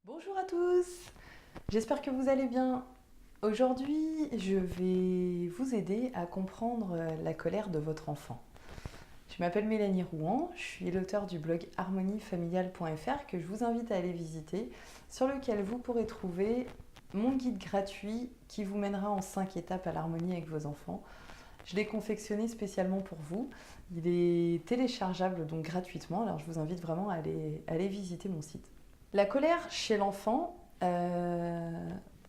Bonjour à tous, j'espère que vous allez bien. Aujourd'hui, je vais vous aider à comprendre la colère de votre enfant. Je m'appelle Mélanie Rouen, je suis l'auteure du blog harmoniefamiliale.fr que je vous invite à aller visiter, sur lequel vous pourrez trouver mon guide gratuit qui vous mènera en 5 étapes à l'harmonie avec vos enfants. Je l'ai confectionné spécialement pour vous. Il est téléchargeable donc gratuitement, alors je vous invite vraiment à aller visiter mon site. La colère chez l'enfant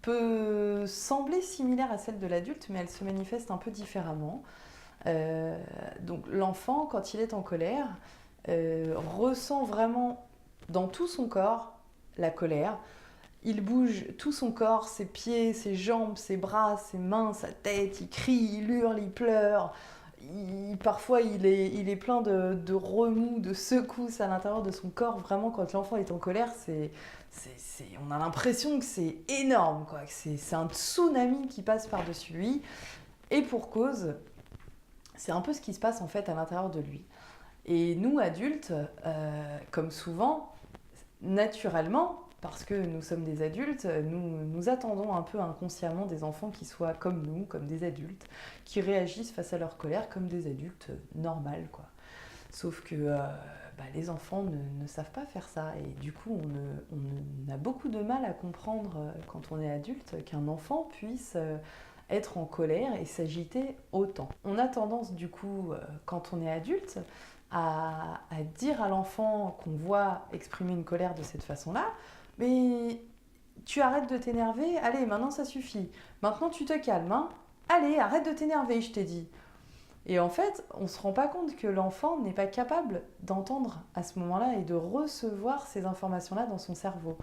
peut sembler similaire à celle de l'adulte, mais elle se manifeste un peu différemment. Donc l'enfant, quand il est en colère, ressent vraiment dans tout son corps la colère. Il bouge tout son corps, ses pieds, ses jambes, ses bras, ses mains, sa tête, il crie, il hurle, il pleure. Parfois, il est plein de remous, de secousses à l'intérieur de son corps. Vraiment, quand l'enfant est en colère, on a l'impression que c'est énorme, quoi, que c'est un tsunami qui passe par-dessus lui. Et pour cause, c'est un peu ce qui se passe en fait à l'intérieur de lui. Et nous, adultes, comme souvent, naturellement, parce que nous sommes des adultes, nous attendons un peu inconsciemment des enfants qui soient comme nous, comme des adultes, qui réagissent face à leur colère comme des adultes normales, quoi. Sauf que les enfants ne savent pas faire ça, et du coup on a beaucoup de mal à comprendre quand on est adulte qu'un enfant puisse être en colère et s'agiter autant. On a tendance du coup, quand on est adulte, à dire à l'enfant qu'on voit exprimer une colère de cette façon-là, mais tu arrêtes de t'énerver, allez, maintenant ça suffit. Maintenant tu te calmes, hein. Allez, arrête de t'énerver, je t'ai dit. Et en fait, on ne se rend pas compte que l'enfant n'est pas capable d'entendre à ce moment-là et de recevoir ces informations-là dans son cerveau.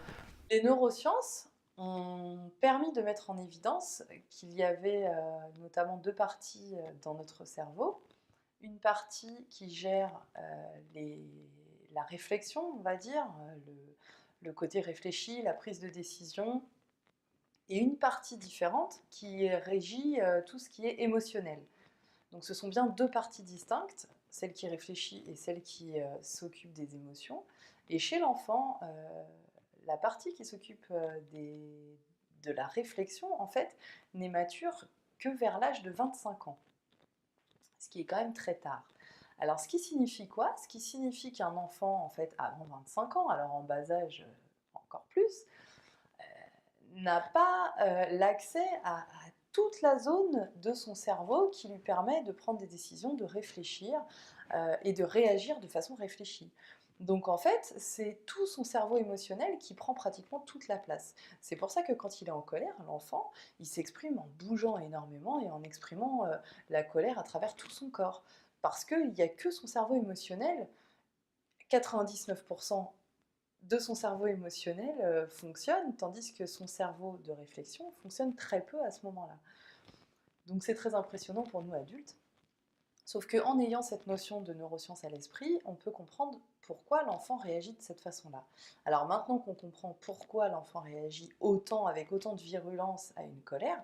Les neurosciences ont permis de mettre en évidence qu'il y avait notamment deux parties dans notre cerveau. Une partie qui gère la réflexion, on va dire, le côté réfléchi, la prise de décision, et une partie différente qui régit tout ce qui est émotionnel. Donc ce sont bien deux parties distinctes, celle qui réfléchit et celle qui s'occupe des émotions. Et chez l'enfant, la partie qui s'occupe de la réflexion, en fait, n'est mature que vers l'âge de 25 ans, ce qui est quand même très tard. Alors, ce qui signifie quoi? Ce qui signifie qu'un enfant, en fait, avant 25 ans, alors en bas âge encore plus, n'a pas l'accès à toute la zone de son cerveau qui lui permet de prendre des décisions, de réfléchir et de réagir de façon réfléchie. Donc en fait, c'est tout son cerveau émotionnel qui prend pratiquement toute la place. C'est pour ça que quand il est en colère, l'enfant, il s'exprime en bougeant énormément et en exprimant la colère à travers tout son corps. Parce qu'il n'y a que son cerveau émotionnel, 99% de son cerveau émotionnel fonctionne, tandis que son cerveau de réflexion fonctionne très peu à ce moment-là. Donc c'est très impressionnant pour nous adultes. Sauf qu'en ayant cette notion de neurosciences à l'esprit, on peut comprendre pourquoi l'enfant réagit de cette façon-là. Alors maintenant qu'on comprend pourquoi l'enfant réagit autant, avec autant de virulence à une colère,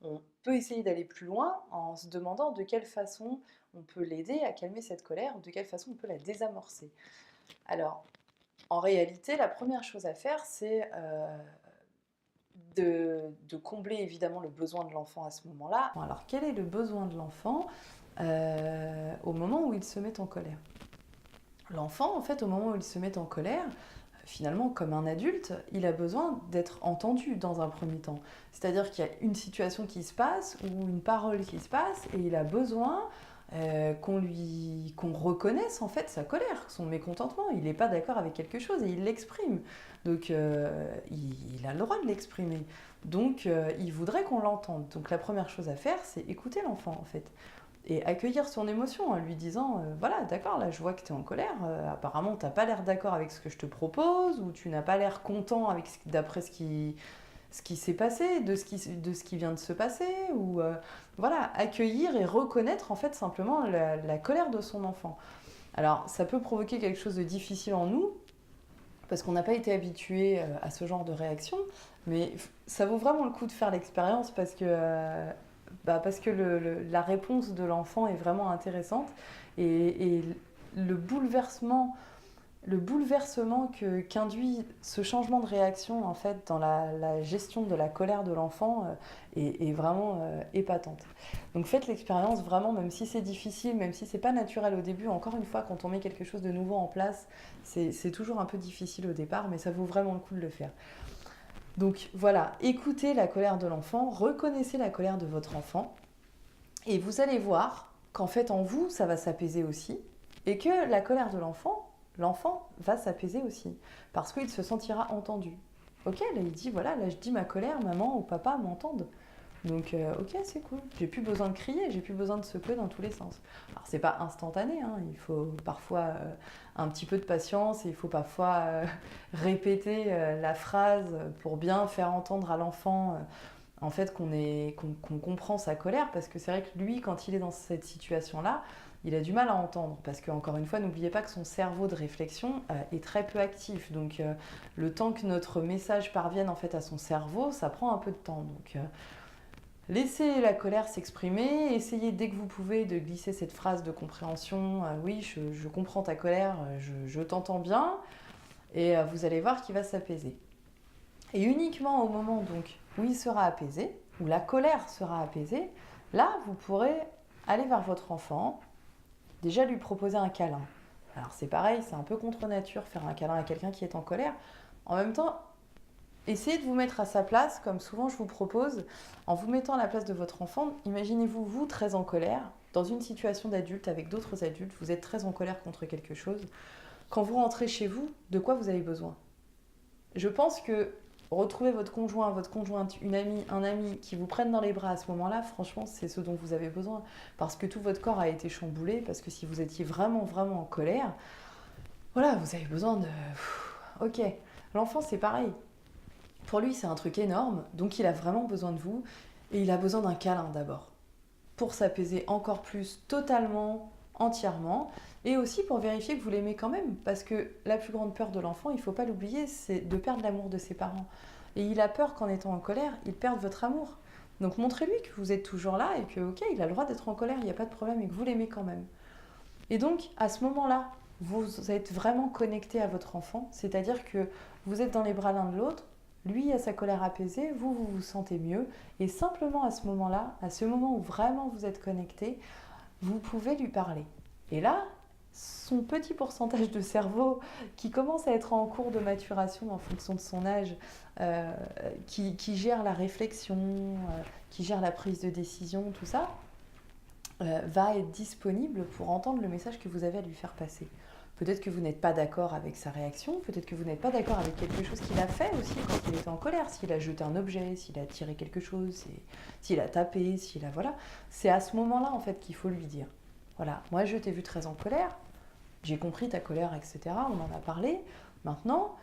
on peut essayer d'aller plus loin en se demandant de quelle façon on peut l'aider à calmer cette colère, ou de quelle façon on peut la désamorcer. Alors, en réalité, la première chose à faire, c'est de combler évidemment le besoin de l'enfant à ce moment-là. Alors, quel est le besoin de l'enfant au moment où il se met en colère? L'enfant, en fait, au moment où il se met en colère, finalement, comme un adulte, il a besoin d'être entendu dans un premier temps. C'est-à-dire qu'il y a une situation qui se passe ou une parole qui se passe et il a besoin qu'on reconnaisse en fait sa colère, son mécontentement. Il n'est pas d'accord avec quelque chose et il l'exprime. Donc il a le droit de l'exprimer. Donc il voudrait qu'on l'entende. Donc la première chose à faire, c'est écouter l'enfant en fait et accueillir son émotion en lui disant voilà, d'accord, là je vois que tu es en colère, apparemment tu n'as pas l'air d'accord avec ce que je te propose, ou tu n'as pas l'air content avec d'après ce qui s'est passé, de ce qui vient de se passer, ou voilà, accueillir et reconnaître en fait simplement la colère de son enfant. Alors ça peut provoquer quelque chose de difficile en nous, parce qu'on n'a pas été habitué à ce genre de réaction, mais ça vaut vraiment le coup de faire l'expérience parce que la réponse de l'enfant est vraiment intéressante et le bouleversement le bouleversement qu'induit ce changement de réaction en fait dans la gestion de la colère de l'enfant est vraiment épatante. Donc faites l'expérience vraiment, même si c'est difficile, même si c'est pas naturel au début. Encore une fois, quand on met quelque chose de nouveau en place, c'est toujours un peu difficile au départ, mais ça vaut vraiment le coup de le faire. Donc voilà, écoutez la colère de l'enfant, reconnaissez la colère de votre enfant, et vous allez voir qu'en fait en vous, ça va s'apaiser aussi, et que la colère de l'enfant va s'apaiser aussi, parce qu'il se sentira entendu. Ok, là il dit, voilà, là je dis ma colère, maman ou papa m'entendent. Donc ok, c'est cool, j'ai plus besoin de crier, j'ai plus besoin de secouer dans tous les sens. Alors c'est pas instantané, hein, il faut parfois un petit peu de patience, et il faut parfois répéter la phrase pour bien faire entendre à l'enfant en fait qu'on comprend sa colère, parce que c'est vrai que lui, quand il est dans cette situation-là, il a du mal à entendre, parce que encore une fois, n'oubliez pas que son cerveau de réflexion est très peu actif, donc le temps que notre message parvienne en fait à son cerveau, ça prend un peu de temps. Donc laissez la colère s'exprimer, essayez dès que vous pouvez de glisser cette phrase de compréhension, oui, je comprends ta colère, je t'entends bien, et vous allez voir qu'il va s'apaiser. Et uniquement au moment donc où il sera apaisé, où la colère sera apaisée, là vous pourrez aller vers votre enfant, déjà lui proposer un câlin. Alors c'est pareil, c'est un peu contre nature faire un câlin à quelqu'un qui est en colère. En même temps, essayez de vous mettre à sa place, comme souvent je vous propose, en vous mettant à la place de votre enfant. Imaginez-vous, vous, très en colère, dans une situation d'adulte avec d'autres adultes, vous êtes très en colère contre quelque chose. Quand vous rentrez chez vous, de quoi vous avez besoin? Je pense que retrouver votre conjoint, votre conjointe, une amie, un ami qui vous prennent dans les bras à ce moment-là, franchement, c'est ce dont vous avez besoin. Parce que tout votre corps a été chamboulé, parce que si vous étiez vraiment, vraiment en colère, voilà, vous avez besoin de... Ok, l'enfant, c'est pareil. Pour lui, c'est un truc énorme, donc il a vraiment besoin de vous, et il a besoin d'un câlin d'abord, pour s'apaiser encore plus, totalement, entièrement, et aussi pour vérifier que vous l'aimez quand même, parce que la plus grande peur de l'enfant, il ne faut pas l'oublier, c'est de perdre l'amour de ses parents. Et il a peur qu'en étant en colère, il perde votre amour. Donc montrez-lui que vous êtes toujours là et que, ok, il a le droit d'être en colère, il n'y a pas de problème, et que vous l'aimez quand même. Et donc, à ce moment-là, vous êtes vraiment connecté à votre enfant, c'est-à-dire que vous êtes dans les bras l'un de l'autre, lui a sa colère apaisée, vous vous sentez mieux, et simplement à ce moment-là, à ce moment où vraiment vous êtes connecté, vous pouvez lui parler. Et là, son petit pourcentage de cerveau qui commence à être en cours de maturation en fonction de son âge, qui gère la réflexion, qui gère la prise de décision, tout ça, va être disponible pour entendre le message que vous avez à lui faire passer. Peut-être que vous n'êtes pas d'accord avec sa réaction, peut-être que vous n'êtes pas d'accord avec quelque chose qu'il a fait aussi quand il était en colère, s'il a jeté un objet, s'il a tiré quelque chose, s'il a tapé, s'il a... Voilà. C'est à ce moment-là, en fait, qu'il faut lui dire. Voilà, moi je t'ai vu très en colère, j'ai compris ta colère, etc. On en a parlé. Maintenant,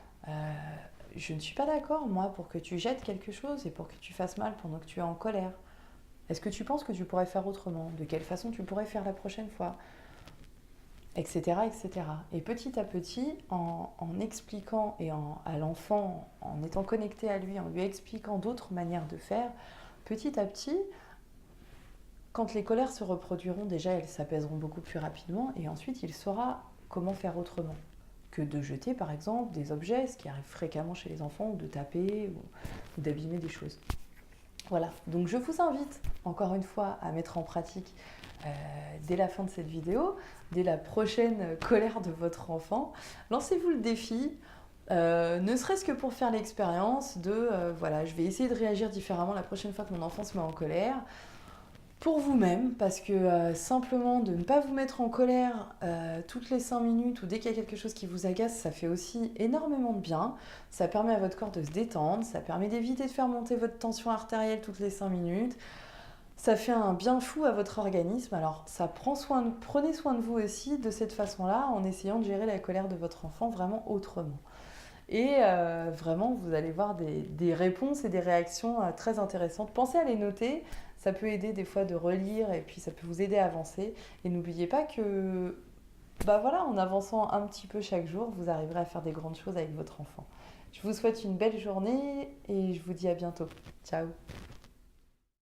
je ne suis pas d'accord, moi, pour que tu jettes quelque chose et pour que tu fasses mal pendant que tu es en colère. Est-ce que tu penses que tu pourrais faire autrement? De quelle façon tu pourrais faire la prochaine fois? Etc. etc. Et petit à petit, en expliquant à l'enfant, en étant connecté à lui, en lui expliquant d'autres manières de faire, petit à petit, quand les colères se reproduiront, déjà elles s'apaiseront beaucoup plus rapidement et ensuite il saura comment faire autrement que de jeter par exemple des objets, ce qui arrive fréquemment chez les enfants, ou de taper ou d'abîmer des choses. Voilà, donc je vous invite encore une fois à mettre en pratique dès la fin de cette vidéo, dès la prochaine colère de votre enfant, lancez-vous le défi, ne serait-ce que pour faire l'expérience de, voilà, je vais essayer de réagir différemment la prochaine fois que mon enfant se met en colère, pour vous-même, parce que simplement de ne pas vous mettre en colère toutes les 5 minutes ou dès qu'il y a quelque chose qui vous agace, ça fait aussi énormément de bien. Ça permet à votre corps de se détendre, ça permet d'éviter de faire monter votre tension artérielle toutes les 5 minutes. Ça fait un bien fou à votre organisme, alors ça prenez soin de vous aussi de cette façon-là, en essayant de gérer la colère de votre enfant vraiment autrement. Et vraiment, vous allez voir des réponses et des réactions très intéressantes. Pensez à les noter, ça peut aider des fois de relire et puis ça peut vous aider à avancer. Et n'oubliez pas que, bah voilà, en avançant un petit peu chaque jour, vous arriverez à faire des grandes choses avec votre enfant. Je vous souhaite une belle journée et je vous dis à bientôt. Ciao!